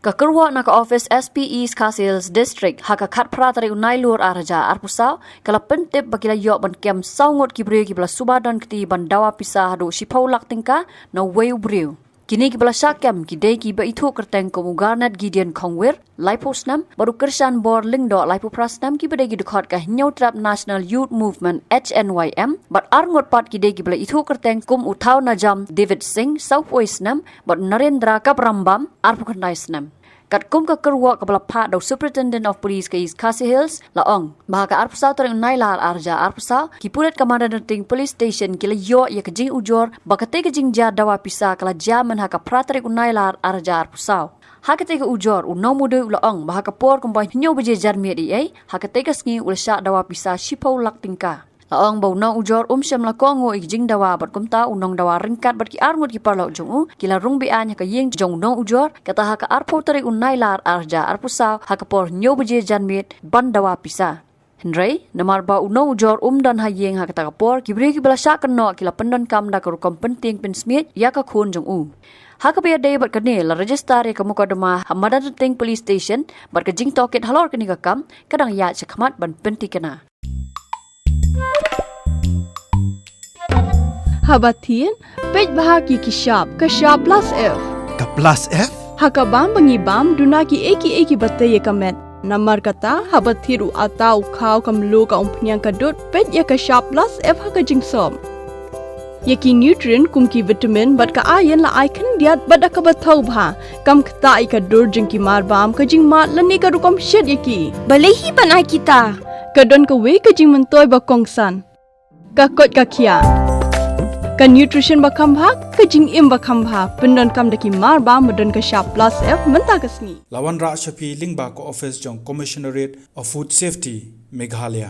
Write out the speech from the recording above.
Ka Kyrwoh na ka office SPE's Kasils District haka khat pratari unai lur araja arpusau kala pentip bakila yok ban kem saungot kibre kibla subadan kti ban Dawa pisah hadu sipau lak Tyngka na weu briu. Kini kibla syakam kidai kiba itu kerteng komugarnat Gideon Kongwir Laiposnam baru kersan bor lingdo Laipoprasnam kibadai Dkhot ka Nyautrap National Youth Movement HNYM bat arngot pat kidai kibla itu kerteng kum utau najam David Singh Southwestnam bat Narendra Kaprambam arpukandaisnam. Kat kum ka Kyrwoh ka pelapa daw Superintendent of Police ka East Khasi Hills laong bahaka arpusau taring unai lar arja arpusau ki Pulit Commandanting Police Station kila yo ya kejing ujor bakate kejing ja Dawa pisa kala jaman haka pratari unai lar arja arpusau. Hakate ka ujor uno mude laong bahaka por kumpai nyo beje jarmi di ai hakate ka sngi ulsha Dawa pisa sipau lak Tyngka. Laong bau no ujor syam la kongo ikjing Dawa bat kumta unong Dawa ringkat bat ki arngut ki parlau jongu kila rung bean ka yeng jong no ujor kata haka arpo tari unai lar arja arpusau haka por nyo beje janmit ban Dawa pisa. Hendrai namar ba uno ujor dan hayeng haka ta por ki bre ki bala syak no kila pendon kam da ka kom penting pen smit ya ka khun jong haka be day bat kane la register ka mukadama Hamadating Police Station bat ka jing toket halor kani ka kam kadang ya chakmat ban penti kana. Habatin, pej bahaki ki shop plus F. Ka plus F? Haka bam bangi bam dunaki eki batte ye kamet. Namar kata habathiru atau khau kam lu ka umpnyang ka dot pej ya ka shop plus F haka jingsom. Yaki nutrient kum ki vitamin bat ka iron la icon diat bat ka bathau bha kam khta I ka dur jing ki mar bam ka jing mat lani ka rukom shed yaki. Balehi banai kita. Ka don ka we ka jing mentoy ba kongsan. Ka kot ka kia. Ka nutrition bakam bha ka jing im bakam bha pendon kam daki mar ba modon ka sharp plus F menta ka sngi Lawan ra shapi lingba ko office jong Commissionerate of Food Safety Meghalaya